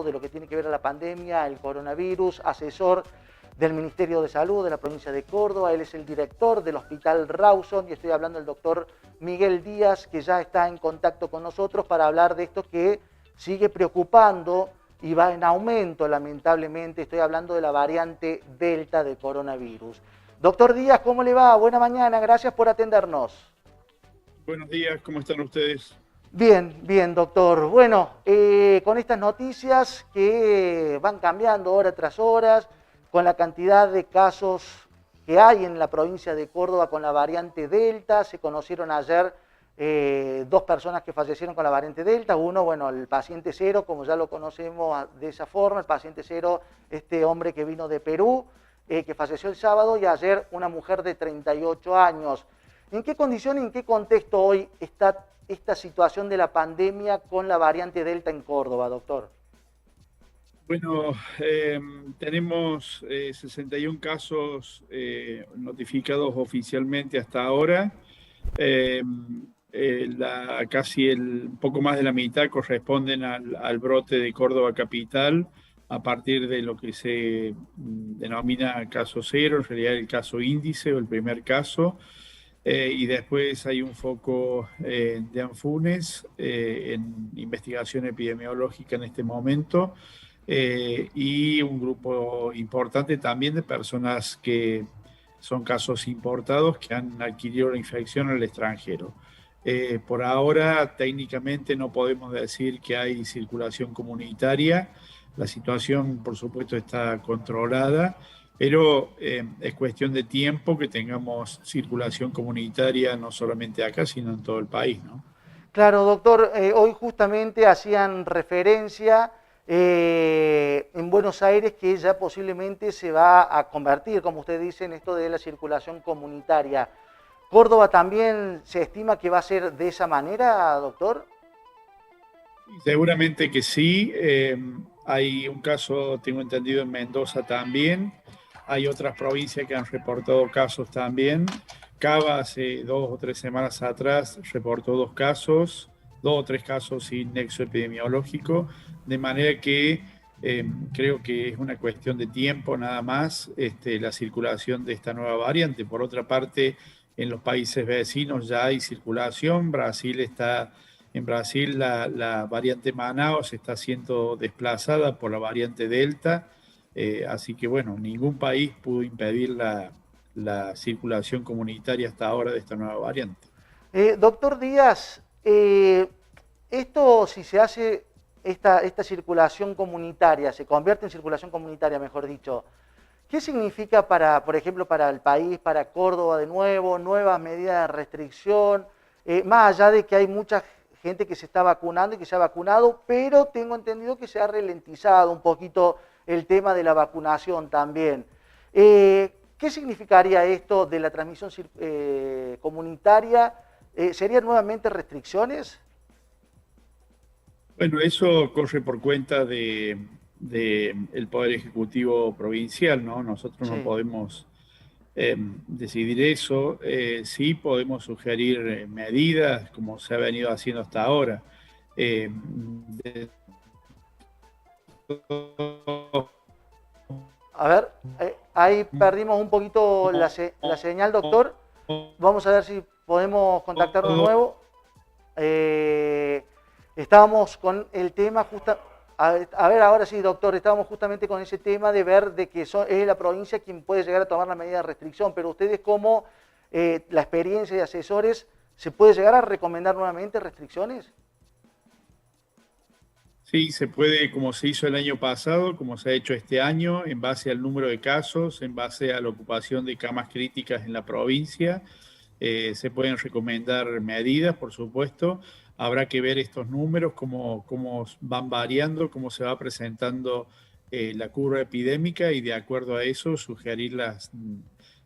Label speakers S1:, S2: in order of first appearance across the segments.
S1: de lo que tiene que ver a la pandemia, el coronavirus, asesor del Ministerio de Salud de la provincia de Córdoba. Él es el director del Hospital Rawson y estoy hablando del doctor Miguel Díaz, que ya está en contacto con nosotros para hablar de esto que sigue preocupando y va en aumento, lamentablemente. Estoy hablando de la variante Delta de coronavirus. Doctor Díaz, ¿cómo le va? Buena mañana, gracias por atendernos.
S2: Buenos días, ¿cómo están ustedes?
S1: Bien, bien, doctor. Bueno, con estas noticias que van cambiando hora tras hora, con la cantidad de casos que hay en la provincia de Córdoba con la variante Delta, se conocieron ayer dos personas que fallecieron con la variante Delta. Uno, bueno, el paciente cero, como ya lo conocemos de esa forma, el paciente cero, este hombre que vino de Perú, que falleció el sábado, y ayer una mujer de 38 años. ¿En qué condición y en qué contexto hoy está esta situación de la pandemia con la variante Delta en Córdoba, doctor?
S2: Bueno, tenemos 61 casos notificados oficialmente hasta ahora. Eh, Casi un poco más de la mitad corresponden al brote de Córdoba capital, a partir de lo que se denomina caso cero, en realidad el caso índice o el primer caso. Y después hay un foco de Anfunes en investigación epidemiológica en este momento, y un grupo importante también de personas que son casos importados que han adquirido la infección en el extranjero. Por ahora, técnicamente no podemos decir que hay circulación comunitaria. La situación, por supuesto, está controlada, pero es cuestión de tiempo que tengamos circulación comunitaria no solamente acá, sino en todo el país, ¿no?
S1: Claro, doctor, hoy justamente hacían referencia en Buenos Aires que ya posiblemente se va a convertir, como usted dice, en esto de la circulación comunitaria. ¿Córdoba también se estima que va a ser de esa manera, doctor?
S2: Seguramente que sí. Hay un caso, tengo entendido, en Mendoza también. Hay otras provincias que han reportado casos también. Cava hace 2 o 3 semanas atrás reportó 2 casos, 2 o 3 casos sin nexo epidemiológico, de manera que creo que es una cuestión de tiempo nada más, la circulación de esta nueva variante. Por otra parte, en los países vecinos ya hay circulación. En Brasil la variante Manaus está siendo desplazada por la variante Delta, así que bueno, ningún país pudo impedir la circulación comunitaria hasta ahora de esta nueva variante.
S1: Doctor Díaz, esto si se hace, esta circulación comunitaria, se convierte en circulación comunitaria, mejor dicho, ¿qué significa para, por ejemplo, para el país, para Córdoba de nuevo, nuevas medidas de restricción? Más allá de que hay mucha gente que se está vacunando y que se ha vacunado, pero tengo entendido que se ha ralentizado un poquito el tema de la vacunación también. ¿Qué significaría esto de la transmisión comunitaria? ¿Serían nuevamente restricciones?
S2: Bueno, eso corre por cuenta de el Poder Ejecutivo Provincial, ¿no? Nosotros no
S1: Sí.
S2: podemos decidir eso. Sí podemos sugerir medidas como se ha venido haciendo hasta ahora. Eh, de
S1: A ver, ahí perdimos un poquito la señal, doctor. Vamos a ver si podemos contactarnos de nuevo. Eh, Estábamos con el tema a ver, ahora sí, doctor, estábamos justamente con ese tema de ver de que es la provincia quien puede llegar a tomar la medida de restricción, pero ustedes como la experiencia de asesores, ¿se puede llegar a recomendar nuevamente restricciones?
S2: Sí, se puede, como se hizo el año pasado, como se ha hecho este año, en base al número de casos, en base a la ocupación de camas críticas en la provincia. Se pueden recomendar medidas, por supuesto. Habrá que ver estos números, cómo van variando, cómo se va presentando la curva epidémica, y de acuerdo a eso sugerir las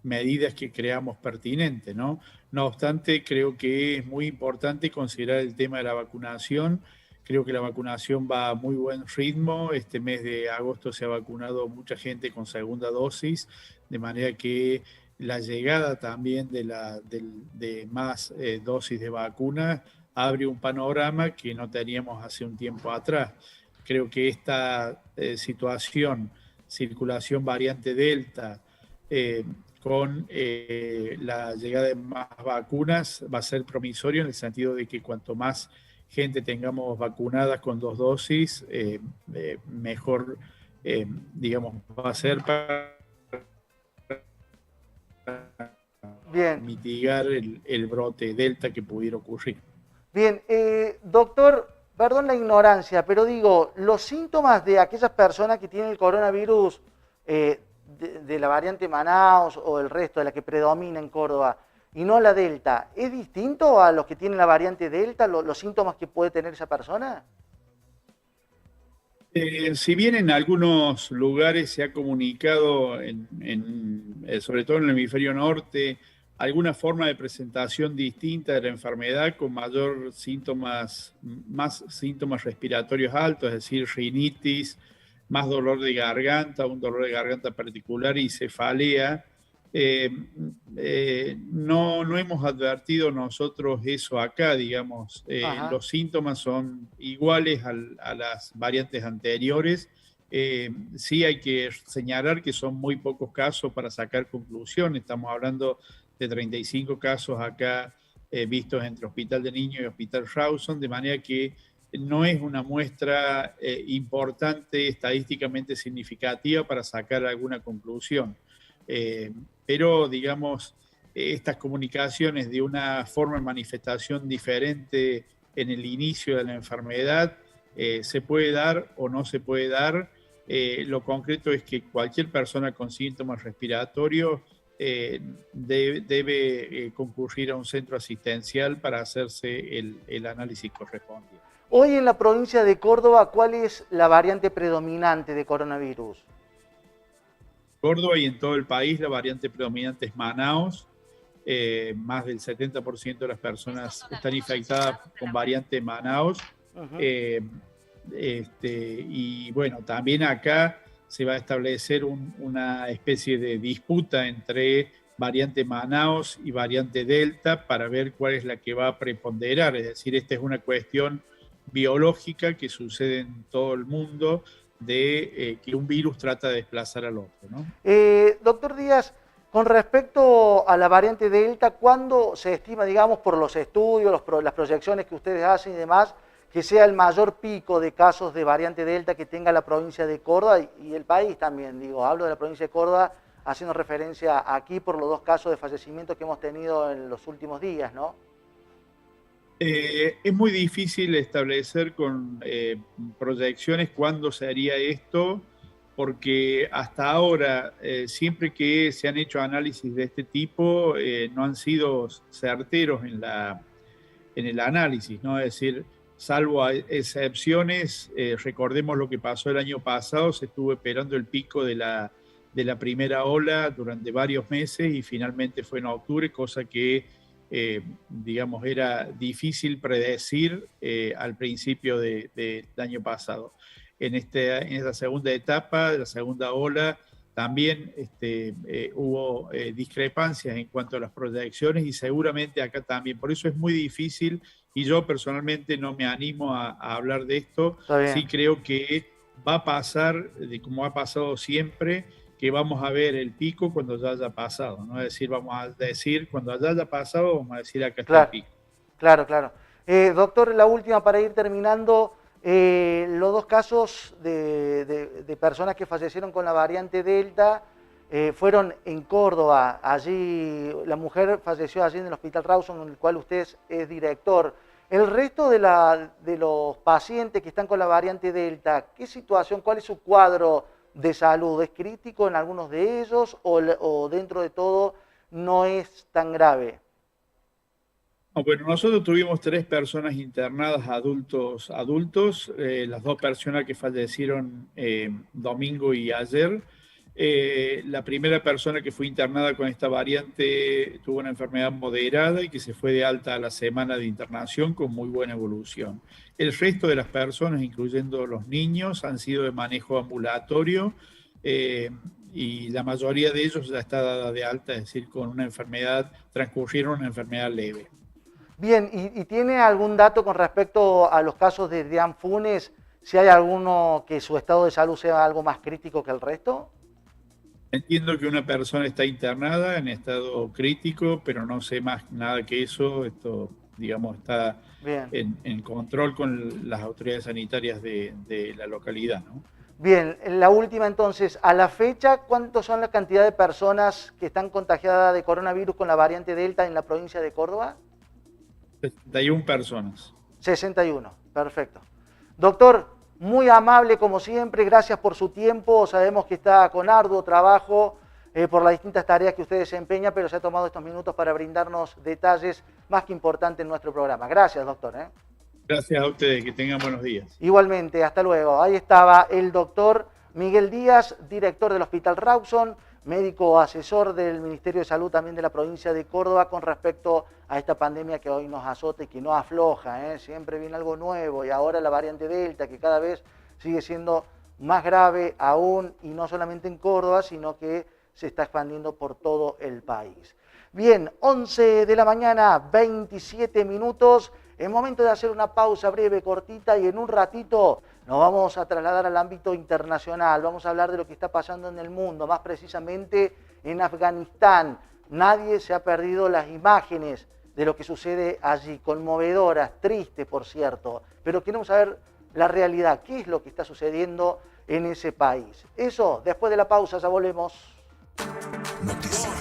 S2: medidas que creamos pertinentes, ¿no? No obstante, creo que es muy importante considerar el tema de la vacunación. Creo que la vacunación va a muy buen ritmo. Este mes de agosto se ha vacunado mucha gente con segunda dosis, de manera que la llegada también de más dosis de vacuna abre un panorama que no teníamos hace un tiempo atrás. creo que esta situación, circulación variante Delta, con la llegada de más vacunas, va a ser promisorio en el sentido de que cuanto más gente tengamos vacunada con 2 dosis, mejor, digamos, va a ser para
S1: Bien,
S2: mitigar el brote Delta que pudiera ocurrir.
S1: bien. Doctor, perdón la ignorancia, pero digo, los síntomas de aquellas personas que tienen el coronavirus de la variante Manaus o el resto de la que predomina en Córdoba y no la Delta, ¿es distinto a los que tienen la variante Delta, los síntomas que puede tener esa persona?
S2: Si bien en algunos lugares se ha comunicado, sobre todo en el hemisferio norte, alguna forma de presentación distinta de la enfermedad con mayor síntomas, más síntomas respiratorios altos, es decir, rinitis, más dolor de garganta, un dolor de garganta particular y cefalea. No hemos advertido nosotros eso acá, digamos. Los síntomas son iguales a las variantes anteriores. Sí hay que señalar que son muy pocos casos para sacar conclusiones. Estamos hablando de 35 casos acá vistos entre Hospital de Niños y Hospital Rawson, de manera que no es una muestra importante, estadísticamente significativa para sacar alguna conclusión. Pero, digamos, estas comunicaciones de una forma de manifestación diferente en el inicio de la enfermedad se puede dar o no se puede dar. Lo concreto es que cualquier persona con síntomas respiratorios debe concurrir a un centro asistencial para hacerse el análisis correspondiente.
S1: Hoy en la provincia de Córdoba, ¿cuál es la variante predominante de coronavirus?
S2: Córdoba y en todo el país la variante predominante es Manaus. Más del 70% de las personas están infectadas con variante Manaus. Y bueno, también acá se va a establecer una especie de disputa entre variante Manaus y variante Delta para ver cuál es la que va a preponderar. Es decir, esta es una cuestión biológica que sucede en todo el mundo de que un virus trata de desplazar al otro, ¿no?
S1: Doctor Díaz, con respecto a la variante Delta, ¿cuándo se estima, digamos, por los estudios, las proyecciones que ustedes hacen y demás, que sea el mayor pico de casos de variante Delta que tenga la provincia de Córdoba y el país también? Digo, hablo de la provincia de Córdoba haciendo referencia aquí por los 2 casos de fallecimiento que hemos tenido en los últimos días, ¿no?
S2: Es muy difícil establecer con proyecciones cuándo se haría esto, porque hasta ahora, siempre que se han hecho análisis de este tipo, no han sido certeros en el análisis, ¿no? Es decir, salvo excepciones, recordemos lo que pasó el año pasado, se estuvo esperando el pico de la primera ola durante varios meses y finalmente fue en octubre, cosa que digamos, era difícil predecir al principio del año pasado. En esta segunda etapa, de la segunda ola, también hubo discrepancias en cuanto a las proyecciones y seguramente acá también. Por eso es muy difícil y yo personalmente no me animo a hablar de esto. Sí creo que va a pasar, como ha pasado siempre, que vamos a ver el pico cuando ya haya pasado, ¿no? Es decir, vamos a decir, cuando ya haya pasado, vamos a decir acá está el pico.
S1: Claro, claro. Doctor, la última para ir terminando, los 2 casos de personas que fallecieron con la variante Delta fueron en Córdoba. Allí, la mujer falleció allí en el Hospital Rawson, en el cual usted es director. El resto de los pacientes que están con la variante Delta, ¿qué situación, cuál es su cuadro de salud? ¿Es crítico en algunos de ellos o dentro de todo no es tan grave?
S2: Bueno, nosotros tuvimos 3 personas internadas, adultos. Las 2 personas que fallecieron domingo y ayer. La primera persona que fue internada con esta variante tuvo una enfermedad moderada y que se fue de alta a la semana de internación con muy buena evolución. El resto de las personas, incluyendo los niños, han sido de manejo ambulatorio y la mayoría de ellos ya está dada de alta, es decir, con una enfermedad, transcurrieron una enfermedad leve.
S1: Bien, ¿y tiene algún dato con respecto a los casos de Dian Funes? si hay alguno que su estado de salud sea algo más crítico que el resto.
S2: Entiendo que una persona está internada en estado crítico, pero no sé más nada que eso. Esto, digamos, está
S1: Bien.
S2: en control con las autoridades sanitarias de la localidad, ¿no?
S1: Bien, la última entonces, a la fecha, ¿cuántos son la cantidad de personas que están contagiadas de coronavirus con la variante Delta en la provincia de Córdoba?
S2: 61 personas.
S1: 61, perfecto. Doctor, muy amable como siempre, gracias por su tiempo. Sabemos que está con arduo trabajo por las distintas tareas que usted desempeña, pero se ha tomado estos minutos para brindarnos detalles más que importantes en nuestro programa. Gracias, doctor.
S2: Gracias a ustedes, que tengan buenos días.
S1: Igualmente, hasta luego. Ahí estaba el doctor Miguel Díaz, director del Hospital Rawson, médico asesor del Ministerio de Salud también de la provincia de Córdoba con respecto a esta pandemia que hoy nos azota y que no afloja, siempre viene algo nuevo y ahora la variante Delta que cada vez sigue siendo más grave aún y no solamente en Córdoba, sino que se está expandiendo por todo el país. Bien, 11 de la mañana, 27 minutos. Es momento de hacer una pausa breve, cortita, y en un ratito nos vamos a trasladar al ámbito internacional. Vamos a hablar de lo que está pasando en el mundo, más precisamente en Afganistán. Nadie se ha perdido las imágenes de lo que sucede allí, conmovedoras, tristes, por cierto. Pero queremos saber la realidad, qué es lo que está sucediendo en ese país. Eso, después de la pausa, ya volvemos.
S3: Noticias.